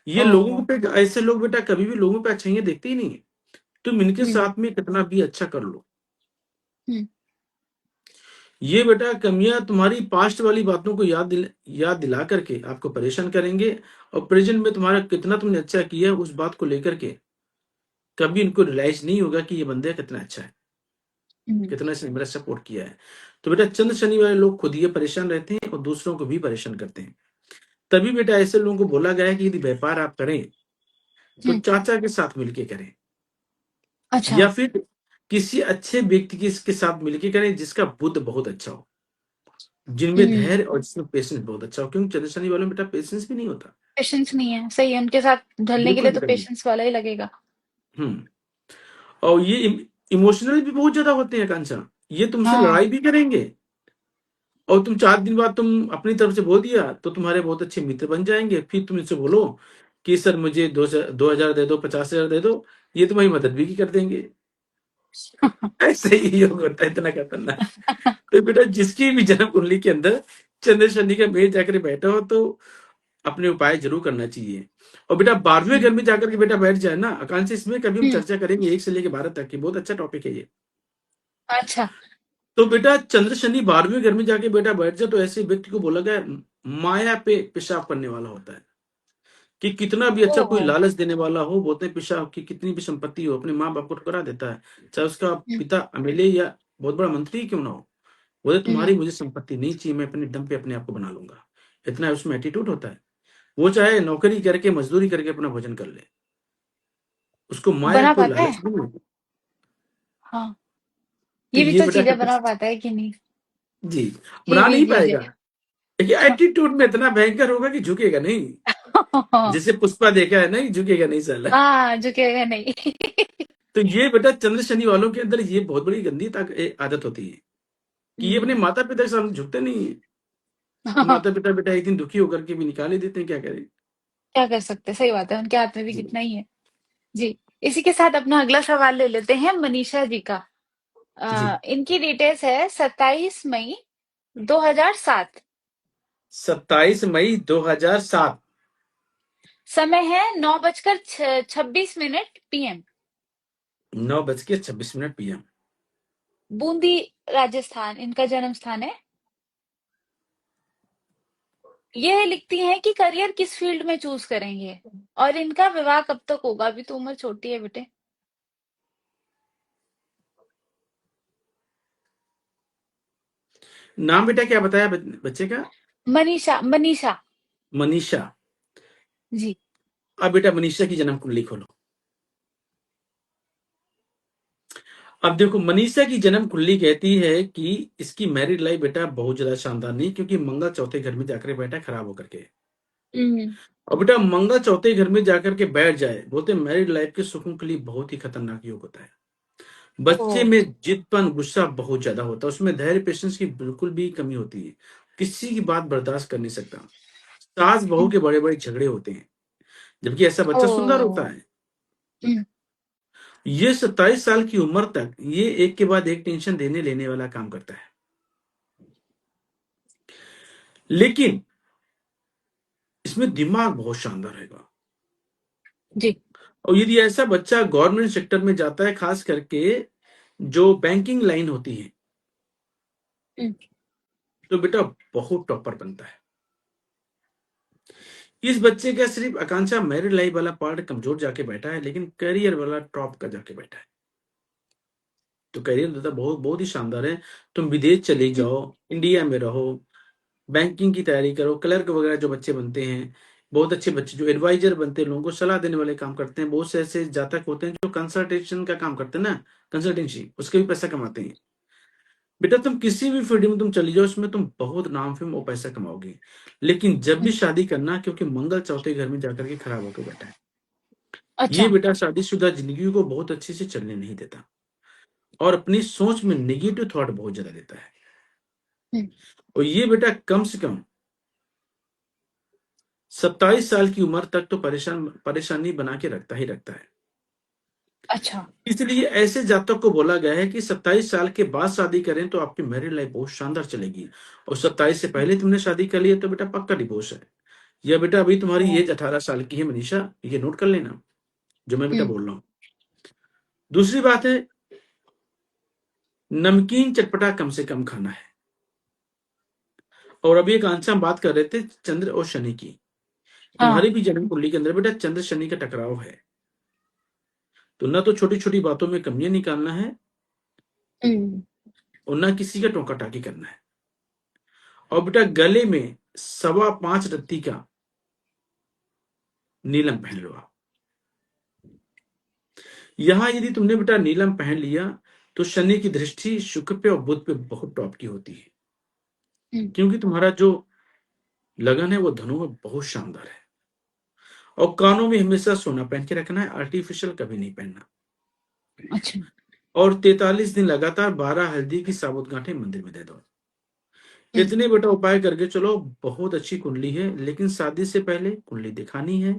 ये लोगों ओ। पे, ऐसे लोग बेटा कभी भी लोगों पे अच्छाइयां देखते ही नहीं है। तुम इनके हम्म। साथ में कितना भी अच्छा कर लो, हम्म। ये बेटा कमियां तुम्हारी पास्ट वाली बातों को याद दिला करके आपको परेशान करेंगे। और प्रेजेंट में तुम्हारा कितना तुमने अच्छा किया है उस बात को लेकर के कभी इनको रियलाइज नहीं होगा कि ये बंदे कितना अच्छा है, हम्म। कितना इसने मेरा सपोर्ट किया है। तो बेटा चंद्र शनि वाले लोग खुद ये परेशान रहते हैं और दूसरों को भी परेशान करते हैं। तभी बेटा ऐसे लोगों को बोला गया है कि यदि व्यापार आप करें तो हम्म। चाचा के साथ मिलके करें, अच्छा। या फिर किसी अच्छे व्यक्ति के साथ मिलके करें जिसका बुद्ध बहुत अच्छा हो, जिनमें हम्म। धैर्य और जिसमें पेशेंस बहुत अच्छा हो। क्योंकि चंद्र शनि वालों में बेटा पेशेंस भी नहीं होता। पेशेंस नहीं है, सही है, उनके साथ ढलने के बिल्कुल लिए तो बेटा नहीं। पेशेंस वाला ही लगेगा। हम्म। और ये इमोशनल भी बहुत ज्यादा होते हैं कांचा। ये तुमसे हाँ। लड़ाई भी करेंगे, और तुम 4 दिन बाद तुम अपनी तरफ से बोल दिया तो तुम्हारे बहुत अच्छे मित्र बन जाएंगे। फिर तुम इनसे बोलो कि सर मुझे 2,000 दे दो, 50,000 दे दो, ये तुम्हारी मदद भी कर देंगे। ऐसे ही योग होता है, इतना खतरनाक। तो बेटा जिसकी भी जन्म कुंडली के अंदर चंद्र शनि का मेल जाकर बैठा हो तो अपने उपाय जरूर करना चाहिए। और बेटा 12वें हम्म। घर में जाकर के बेटा बैठ जाए ना, आकांक्षा इसमें कभी हम हम्म। चर्चा करेंगे 1 से लेकर 12 तक की, बहुत अच्छा टॉपिक है ये। अच्छा। तो बेटा चंद्र शनि 12वें घर में जाके बेटा बैठ जाए तो ऐसे व्यक्ति को बोला गया है, माया पे पेशाब करने वाला होता है। कि कितना भी अच्छा कोई ओह! लालच देने वाला हो, बोलते हैं पेशाब की कितनी भी संपत्ति हो अपने माँ बाप को ठुकरा देता है, चाहे उसका हुँ, पिता एमएलए या बहुत बड़ा मंत्री ही क्यों ना हो। बोले हुँ, तुम्हारी मुझे संपत्ति नहीं चाहिए, मैं अपने दम पे अपने आप को बना लूंगा। इतना उसमें एटीट्यूड होता है। वो चाहे नौकरी करके मजदूरी करके अपना भोजन कर ले, उसको माया बना कोई पाता लालच है? नहीं है। हाँ, तो ये भी ये तो बेटा चीज़ें कहते बना पाता है कि नहीं? जी, ये बना भी नहीं चीज़ है। पाएगा, लेकिन एटीट्यूड में इतना भयंकर होगा कि झुकेगा नहीं। जैसे पुष्पा देखा है ना, कि झुकेगा नहीं साला। हाँ, झुकेगा नहीं। तो ये बेटा चंद्र शनि वालों के अंदर ये बहुत बड़ी गंदी आदत होती है कि ये अपने हुँ, माता पिता के सामने झुकते नहीं है। तो हाँ, माता पिता बेटा एक दिन दुखी होकर के भी निकाल ही देते हैं, क्या करें। क्या कर सकते हैं, सही बात है, उनके हाथ में भी जी कितना ही है। जी, इसी के साथ अपना अगला सवाल ले लेते हैं मनीषा जी का। जी। इनकी डिटेल्स है 27 मई 2007। 27 मई 2007। समय है 9:26 पीएम। 9:26 PM। बूंदी राजस्थान इनका जन्म स्थान है। ये लिखती हैं कि करियर किस फील्ड में चूज करेंगे और इनका विवाह कब तक होगा, अभी तो उम्र छोटी है बेटे। नाम बेटा क्या बताया बच्चे का? मनीषा, मनीषा। मनीषा। जी। अब बेटा मनीषा की जन्म कुंडली खोलो। अब देखो मनीषा की जन्म कुंडली कहती है कि इसकी मैरिड लाइफ बेटा बहुत ज्यादा शानदार नहीं, क्योंकि मंगल चौथे घर में जाकर बैठा है खराब होकर के। हम्म। और बेटा मंगल चौथे घर में जाकर के बैठ जाए, बोलते मैरिड लाइफ के सुखों के लिए बहुत ही खतरनाक योग होता है। ओ। बच्चे में जिदपन गुस्सा बहुत ज्यादा होता है, उसमें धैर्य पेशेंस की बिल्कुल भी कमी होती है। किसी की बात बर्दाश्त कर नहीं सकता। सास बहू के बड़े बड़े झगड़े होते हैं, जबकि ऐसा ओ। बच्चा सुंदर होता है। हम्म, ये 27 साल की उम्र तक ये एक के बाद एक टेंशन देने लेने वाला काम करता है। लेकिन इसमें दिमाग बहुत शानदार रहेगा। जी। और यदि ऐसा बच्चा गवर्नमेंट सेक्टर में जाता है, खास करके जो बैंकिंग लाइन होती है, हम्म, तो बेटा बहुत टॉपर बनता है। इस बच्चे का सिर्फ आकांक्षा मैरिड लाइफ वाला पार्ट कमजोर जाके बैठा है, लेकिन करियर वाला टॉप का जाके बैठा है। तो करियर दादा बहुत बहुत ही शानदार है। तुम विदेश चले हम्म, जाओ, इंडिया में रहो, बैंकिंग की तैयारी करो, क्लर्क वगैरह जो बच्चे बनते हैं, बहुत अच्छे बच्चे जो एडवाइजर बनते हैं, लोगों को सलाह देने वाले काम करते हैं। बहुत से ऐसे जातक होते हैं जो कंसल्टेशन का काम करते हैं ना, कंसल्टेंसी, उसके भी पैसा कमाते हैं। बेटा तुम किसी भी फील्ड में तुम चली जाओ, उसमें तुम बहुत नाम फेम और पैसा कमाओगे। लेकिन जब भी हम्म, शादी करना, क्योंकि मंगल चौथे घर में जाकर के खराब होकर बैठा है, ये अच्छा। बेटा शादीशुदा जिंदगी को बहुत अच्छे से चलने नहीं देता, और अपनी सोच में निगेटिव थॉट बहुत ज्यादा देता है। हम्म, और ये बेटा कम से कम 27 साल की उम्र तक तो परेशानी बना के रखता ही रखता है। अच्छा। इसलिए ऐसे जातक को बोला गया है कि 27 साल के बाद शादी करें तो आपकी मैरिड लाइफ बहुत शानदार चलेगी। और 27 से हम्म, पहले तुमने शादी कर लिया तो बेटा पक्का डिवोर्स है। या बेटा अभी तुम्हारी ओ, एज 18 साल की है मनीषा, ये नोट कर लेना जो मैं बेटा हम्म, बोल रहा हूँ। दूसरी बात है, नमकीन चटपटा कम से कम खाना है। और अभी एक आंसर हम बात कर रहे थे चंद्र और शनि की। हाँ। तुम्हारी भी जन्म कुंडली के अंदर बेटा चंद्र शनि का टकराव है। तो ना तो छोटी छोटी बातों में कमियां निकालना है, हम्म, और ना किसी का टोका टाकी करना है। और बेटा गले में 5.25 रत्ती का नीलम पहन लो आप। यहां यदि तुमने बेटा नीलम पहन लिया, तो शनि की दृष्टि शुक्र पे और बुध पे बहुत टॉप की होती है। हम्म, क्योंकि तुम्हारा जो लगन है वो धनु में बहुत शानदार है। और कानों में हमेशा सोना पहन के रखना है, आर्टिफिशियल कभी नहीं पहनना। अच्छा। और 43 दिन लगातार 12 हल्दी की साबुत गांठें मंदिर में दे दो। हम्म, इतने बेटा उपाय करके चलो, बहुत अच्छी कुंडली है। लेकिन शादी से पहले कुंडली दिखानी है,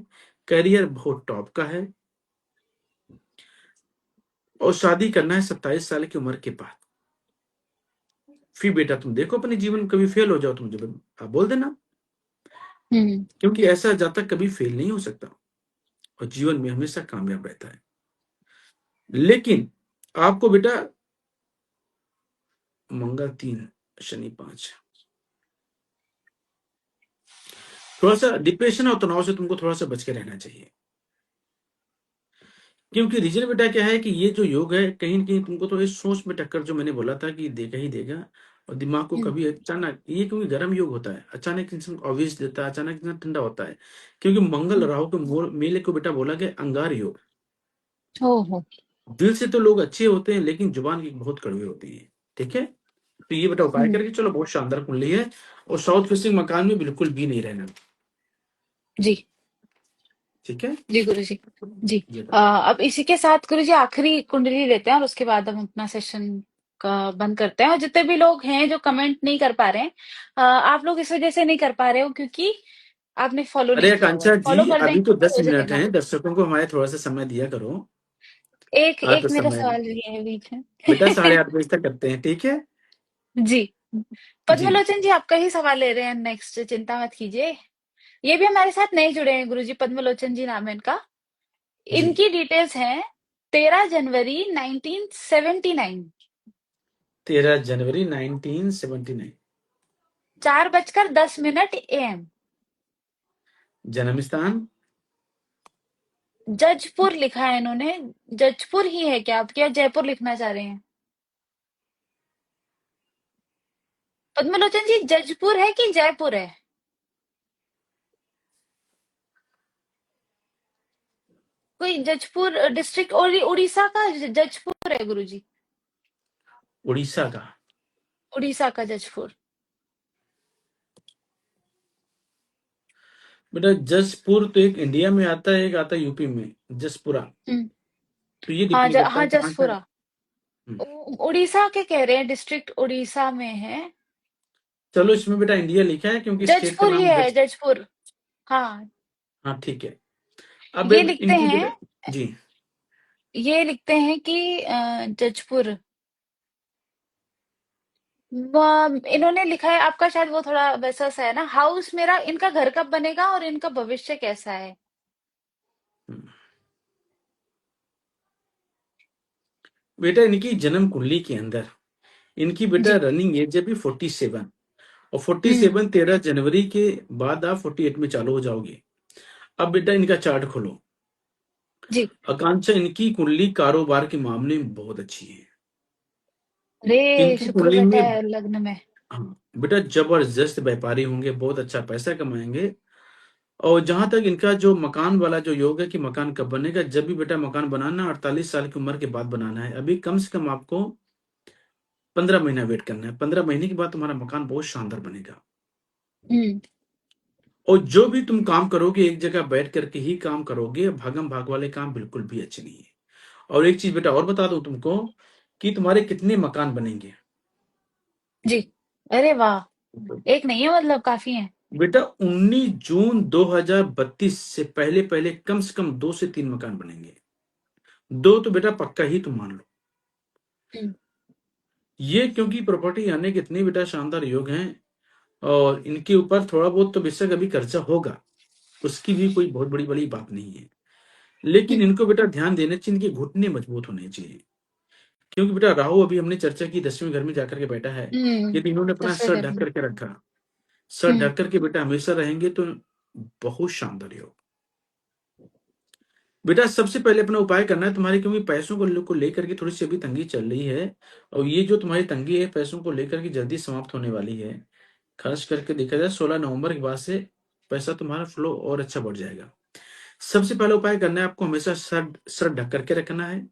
करियर बहुत टॉप का है, और शादी करना है 27 साल की उम्र के बाद। फिर बेटा तुम देखो अपने जीवन में कभी फेल हो जाओ तो मुझे आप बोल देना, हम्म, क्योंकि ऐसा जातक कभी फेल नहीं हो सकता और जीवन में हमेशा कामयाब रहता है। लेकिन आपको बेटा मंगल 3, शनि 5। थोड़ा सा डिप्रेशन और तनाव से तुमको थोड़ा सा बच के रहना चाहिए, क्योंकि रीजन बेटा क्या है कि ये जो योग है कहीं ना कहीं तुमको तो इस सोच में टक्कर, जो मैंने बोला था कि देगा ही देगा, और दिमाग को हम्म। कभी अचानक, ये क्योंकि गर्म योग होता है, अचानक इंसान ऑब्वियस देता है, अचानक इंसान ठंडा होता है, क्योंकि मंगल हम्म। राहु के मेले को बेटा बोला गया अंगार योग। हो। दिल से तो लोग अच्छे होते हैं, लेकिन जुबान की बहुत कड़वी होती है। ठीक है, तो ये बेटा उपाय हम्म। करके चलो, बहुत शानदार कुंडली है। और साउथ फेसिंग मकान में बिल्कुल भी नहीं रहना। जी। ठीक है, जी गुरु जी। जी। ये था। अब इसी के साथ गुरु जी आखिरी कुंडली लेते हैं और उसके बाद हम अपना सेशन का बंद करते हैं। और जितने भी लोग हैं जो कमेंट नहीं कर पा रहे हैं, आप लोग इस वजह से नहीं कर पा रहे हो क्योंकि आपने फॉलो अरे नहीं किया हुआ है। आकांक्षा जी, फॉलो कर अभी देंगे तो तो 10 हो मिनट जाएगा। हैं, दर्शकों को हमारे थोड़ा सा समय दिया करो। एक हाँ तो एक मेरा समय सवाल भी है बीच बेटा में। 8:30 बजे तक करते हैं, ठीक है। जी। जी, पद्मलोचन जी आपका ही सवाल ले रहे हैं नेक्स्ट, चिंता मत कीजिए। ये भी हमारे साथ नए जुड़े हैं गुरुजी, पद्मलोचन जी नाम है इनका। जी। इनकी डिटेल्स हैं 13 जनवरी 1979, 13 जनवरी 1979। 4:10 AM। जन्म स्थान? जजपुर लिखा है इन्होंने। जजपुर ही है क्या, आप क्या जयपुर लिखना चाह रहे हैं? पद्मलोचन जी जजपुर है कि जयपुर है? कोई जजपुर डिस्ट्रिक्ट और उड़ीसा का जजपुर है गुरुजी। उड़ीसा का? उड़ीसा का जजपुर। बेटा जसपुर तो एक इंडिया में आता है, एक आता है यूपी में, जसपुरा। हम्म। तो ये हाँ डिपेंड करता हाँ है कहाँ का है। जसपुरा। उड़ीसा के कह रहे हैं, डिस्ट्रिक्ट उड़ीसा में है। चलो इसमें बेटा इंडिया लिखा है, क्योंकि स्टेट का जजपुर ही नाम है जस। जजपुर। हाँ। हाँ ठीक है। अब ये लिखते इनकी हैं, बेटा। जी। ये लिखते हैं कि जजपुर। इन्होंने लिखा है आपका, शायद वो थोड़ा वैसा सा है ना, हाउस मेरा, इनका घर कब बनेगा और इनका भविष्य कैसा है? हम्म। बेटा इनकी जन्म कुंडली के अंदर इनकी बेटा जी। रनिंग एज है अभी 47, और हम्म। 47 13 जनवरी के बाद आप 48 में चालू हो जाओगे। अब बेटा इनका चार्ट खोलो। जी। आकांक्षा, इनकी कुंडली कारोबार के मामले में बहुत अच्छी है। रे इनकी शुक्र कुंडली बैठा में, है लग्न में। हाँ बेटा जबरदस्त व्यापारी होंगे, बहुत अच्छा पैसा कमाएंगे। और जहां तक इनका जो मकान वाला जो योग है कि मकान कब बनेगा, जब भी बेटा मकान बनाना 48 साल की उम्र के बाद बनाना है। अभी कम से कम आपको 15 महीना वेट करना है। 15 महीने के बाद तुम्हारा मकान बहुत शानदार बनेगा। हम्म। और जो भी तुम काम करोगे, एक जगह बैठ करके ही काम करोगे, भागम भाग वाले काम बिल्कुल भी अच्छे नहीं है। और एक चीज बेटा और बता दूं तुमको, कि तुम्हारे कितने मकान बनेंगे। जी। अरे वाह। एक नहीं है मतलब, काफी है। बेटा 19 जून 2032 से पहले पहले कम से कम 2 से 3 मकान बनेंगे। दो तो बेटा पक्का ही तुम मान लो। हम्म। ये क्योंकि प्रॉपर्टी आने के इतने बेटा शानदार योग हैं, और इनके ऊपर थोड़ा बहुत तो बेशक अभी खर्चा होगा, उसकी भी कोई बहुत बड़ी बड़ी बात नहीं है। लेकिन हम्म। इनको बेटा ध्यान देना चाहिए, इनके घुटने मजबूत होने चाहिए। क्योंकि बेटा राहु, अभी हमने चर्चा की, 10वें घर में जाकर के बैठा है। यदि इन्होंने अपना दसवें सर घर ढक में। करके रखा, सर हम्म। ढक करके बेटा हमेशा रहेंगे, तो बहुत शानदार योग। बेटा सबसे पहले अपना उपाय करना है तुम्हारे, क्योंकि पैसों को लेकर के थोड़ी सी अभी तंगी चल रही है। और ये जो तुम्हारी तंगी है पैसों को लेकर के जल्दी समाप्त होने वाली है। खास करके देखा जाए 16 नवंबर के बाद से पैसा तुम्हारा फ्लो और अच्छा बढ़ जाएगा। सबसे पहला उपाय करना है आपको, हमेशा सर सर ढक करके रखना है।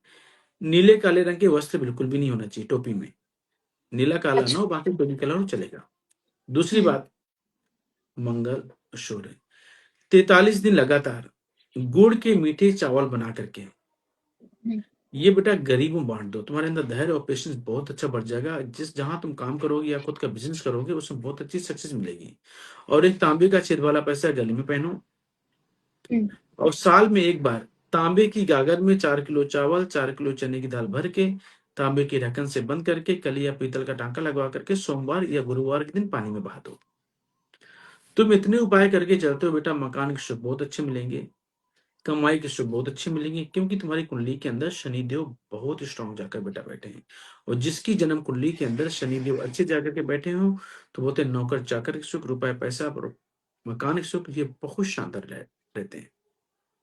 नीले काले रंग के वस्त्र बिल्कुल भी नहीं होना चाहिए टोपी में। नीला काला ना अच्छा। हो, बाकी कोई भी कलर हो चलेगा। दूसरी हम्म। बात, मंगल शूर, 43 दिन लगातार गुड़ के मीठे चावल बना करके हम्म। ये बेटा गरीबों में बांट दो। तुम्हारे अंदर धैर्य और पेशेंस बहुत अच्छा बढ़ जाएगा। जहां तुम काम करोगे या खुद का बिजनेस करोगे, उसमें बहुत अच्छी सक्सेस मिलेगी। और एक तांबे का छेद वाला पैसा गले में पहनो। हम्म। और साल में एक बार तांबे की गागर में 4 किलो चावल, 4 किलो चने की दाल भर के, तांबे के ढक्कन से बंद करके, कली या पीतल का टांका लगवा करके सोमवार या गुरुवार के दिन पानी में बहा दो। तुम इतने उपाय करके चलते हो बेटा, मकान के सुख बहुत अच्छे मिलेंगे। कमाई के सुख बहुत अच्छे मिलेंगे, क्योंकि तुम्हारी कुंडली के अंदर शनिदेव बहुत स्ट्रांग जाकर बेटा बैठे हैं। और जिसकी जन्म कुंडली के अंदर शनिदेव अच्छे जाकर के बैठे हो, तो बोलते हैं नौकर चाकर के सुख, रुपए पैसा और मकान के सुख, ये बहुत शानदार रहते हैं।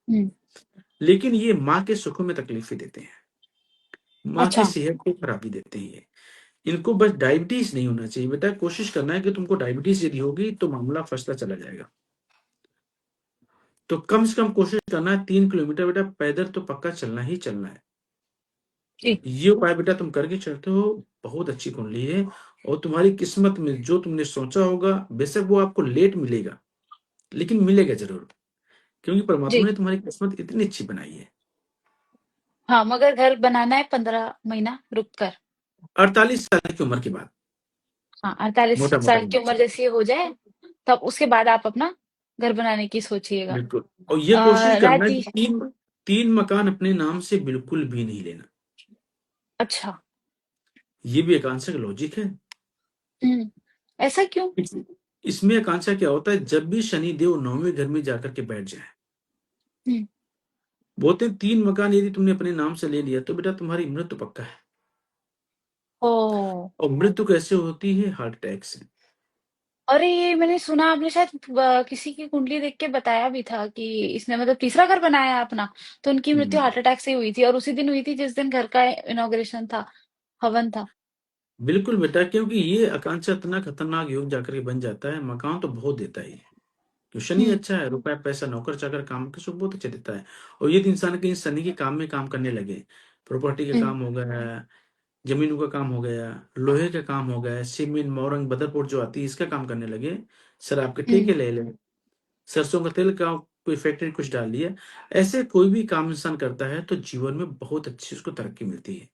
हम्म। लेकिन ये माँ के सुखों में तकलीफें देते हैं, माँ की अच्छा। सेहत को खराबी देते हैं ये। इनको बस डायबिटीज नहीं होना चाहिए बेटा, कोशिश करना है कि तुमको डायबिटीज यदि होगी तो मामला फंसता चला जाएगा। तो कम से कम कोशिश करना है 3 किलोमीटर बेटा पैदल तो पक्का चलना ही चलना है। जी। ये उपाय बेटा तुम करके चलते हो, बहुत अच्छी कुंडली है। और तुम्हारी किस्मत में जो तुमने सोचा होगा, बेशक वो आपको लेट मिलेगा, लेकिन मिलेगा जरूर, क्योंकि परमात्मा जी। ने तुम्हारी किस्मत इतनी अच्छी बनाई है। हाँ, मगर घर बनाना है 15 महीना रुक कर। 48 साल की उम्र के बाद, हाँ, 48 मोटा मोटा साल की हिसाब उम्र से। जैसे ही हो जाए, तब उसके बाद आप अपना घर बनाने की सोचिएगा। बिल्कुल। और ये कोशिश करना है राजी। कि तीन तीन मकान अपने नाम से बिल्कुल भी नहीं लेना। अच्छा। ये भी एकांशा का लॉजिक है। हुँ। ऐसा क्यों? इसमें आकांक्षा क्या होता है, जब भी शनि देव 9वें घर में जाकर के बैठ जाए, हुँ। बोलते हैं 3 मकान यदि तुमने अपने नाम से ले लिया तो बेटा तुम्हारी मृत्यु पक्का है। ओह! और मृत्यु कैसे होती है, हार्ट अटैक से। अरे! ये मैंने सुना आपने शायद किसी की कुंडली देख के बताया भी था कि इसने मतलब तीसरा घर बनाया है अपना, तो उनकी मृत्यु हम्म, हार्ट अटैक से ही हुई थी और उसी दिन हुई थी जिस दिन घर का इनॉग्रेशन था, हवन था। बिल्कुल बेटा, क्योंकि ये आकांक्षा इतना खतरनाक योग जाकर के बन जाता है, मकान तो बहुत देता ही है। तो शनि हुँ। अच्छा है, रुपए पैसा नौकर चाकर काम के सुख बहुत अच्छे देता है। और यदि इंसान कहीं शनि के काम में काम करने लगे, प्रॉपर्टी का हुँ। काम हो गया, जमीनों का काम हो गया, लोहे का काम हो गया, सीमेंट मोरंग बदरपुर जो आती है इसका काम करने लगे, सर आपके हुँ। ठेके ले लें, सरसों का तेल का कोई फैक्ट्री कुछ डाल लिया, ऐसे कोई भी काम इंसान करता है तो जीवन में बहुत अच्छी उसको तरक्की मिलती है।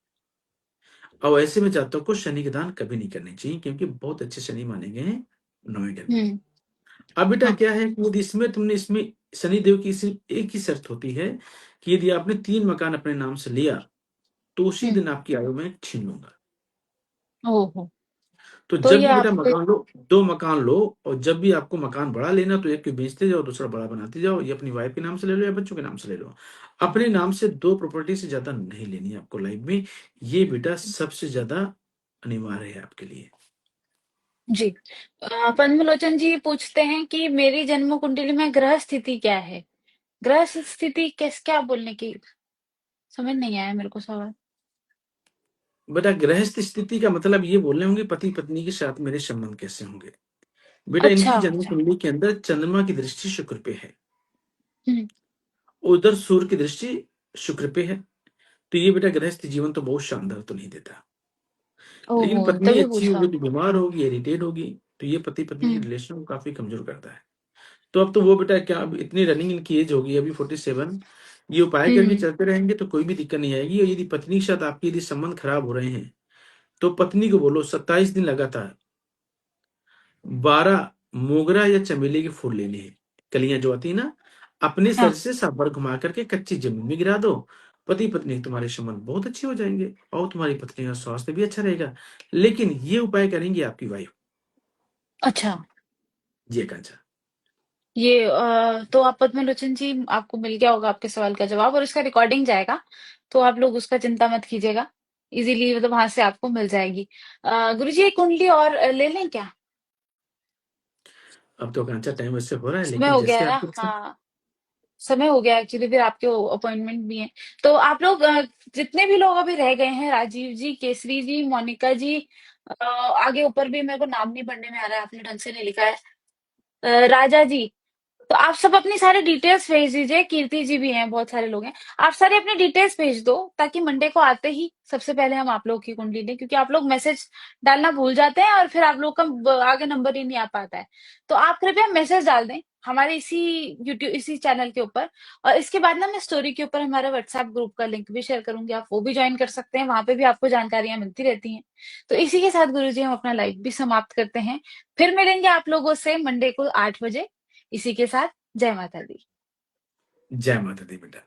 और ऐसे में जातकों को शनि के दान कभी नहीं करने चाहिए, क्योंकि बहुत अच्छे शनि माने गए हैं 9वें घर में। हुँ। अब बेटा हाँ। क्या है कि यदि इसमें शनि देव की सिर्फ एक ही शर्त होती है कि यदि आपने 3 मकान अपने नाम से लिया तो उसी हुँ। दिन आपकी आयु में छीन लूंगा। ओहो! तो तो जब ये भी बेटा आपके मकान लो, 2 मकान लो, और जब भी आपको मकान बड़ा लेना तो एक को बेचते जाओ, दूसरा बड़ा बनाते जाओ। ये अपनी वाइफ के नाम से ले लो या बच्चों के नाम से ले लो। अपने नाम से 2 प्रॉपर्टी से ज्यादा नहीं लेनी है आपको लाइफ में। ये बेटा सबसे ज्यादा अनिवार्य है आपके लिए। जी। पद्मलोचन जी पूछते हैं कि मेरी जन्म कुंडली में ग्रह स्थिति क्या है? ग्रह स्थिति क्या बोलने की समझ नहीं आया मेरे को सवाल। बेटा गृहस्थ स्थिति का मतलब ये बोल रहे होंगे पति पत्नी के साथ मेरे संबंध कैसे होंगे। बेटा अच्छा, इनकी जन्म अच्छा। कुंडली के अंदर चंद्रमा की दृष्टि शुक्र पे है, हुँ। उधर सूर्य की दृष्टि शुक्र पे है। तो ये बेटा गृहस्थ जीवन तो बहुत शानदार तो नहीं देता। लेकिन ओहो! पत्नी तभी अच्छी पूछा। होगी तो बीमार होगी, इरिटेट होगी, तो ये पति पत्नी के हुँ। रिलेशन को काफी कमजोर करता है। तो अब तो वो बेटा क्या, अब इतनी रनिंग इनकी एज होगी अभी 47, ये उपाय हुँ। करके हुँ। चलते रहेंगे तो कोई भी दिक्कत नहीं आएगी। और यदि पत्नी के साथ आपके यदि संबंध खराब हो रहे हैं तो पत्नी को बोलो 27 दिन लगातार 12 मोगरा या चमेली के फूल लेने हैं, कलियां जो आती है ना, अपने सर हाँ। से सांभर घुमा करके कच्ची जमीन में गिरा दो। पति पत्नी तुम्हारे संबंध बहुत अच्छे हो जाएंगे और तुम्हारी पत्नी का स्वास्थ्य भी अच्छा रहेगा। लेकिन ये उपाय करेंगी आपकी वाइफ। अच्छा। जी आकांक्षा। ये तो आप पद्मलोचन जी आपको मिल गया होगा आपके सवाल का जवाब और इसका रिकॉर्डिंग जाएगा, तो आप लोग उसका चिंता मत कीजिएगा। इज़िली मतलब वहाँ से आपको मिल जाएगी। गुरुजी एक कुंडली और ले लें क्या? अब तो आकांक्षा टाइम वैसे हो रहा है, समय लेकिन हो गया जैसे है ना? आपको अच्छा। हाँ। समय हो गया एक्चुअली फिर आपके अपॉइंटमेंट भी हैं। तो आप लोग जितने भी लोग अभी रह गए हैं राजीव जी, केसरी जी, मोनिका जी आगे ऊपर भी मेरे को नाम नहीं पढ़ने में आ रहा है, आपने ढंग से नहीं लिखा है। राजा जी, तो आप सब अपनी सारी डिटेल्स भेज दीजिए। कीर्ति जी भी हैं, बहुत सारे लोग हैं। आप सारे अपनी डिटेल्स भेज दो ताकि मंडे को आते ही सबसे पहले हम आप लोग की कुंडली लें, क्योंकि आप लोग मैसेज डालना भूल जाते हैं और फिर आप लोग का आगे नंबर ही नहीं आ पाता है। तो आप कृपया मैसेज डाल दें हमारे इसी यूट्यूब इसी चैनल के ऊपर। और इसके बाद ना मैं स्टोरी के ऊपर हमारे व्हाट्सएप ग्रुप का लिंक भी शेयर करूंगी, आप वो भी ज्वाइन कर सकते हैं, वहां पे भी आपको जानकारियां मिलती रहती हैं। तो इसी के साथ गुरुजी हम अपना लाइव भी समाप्त करते हैं। फिर मिलेंगे आप लोगों से मंडे को 8 बजे। इसी के साथ जय माता दी। जय माता दी बेटा।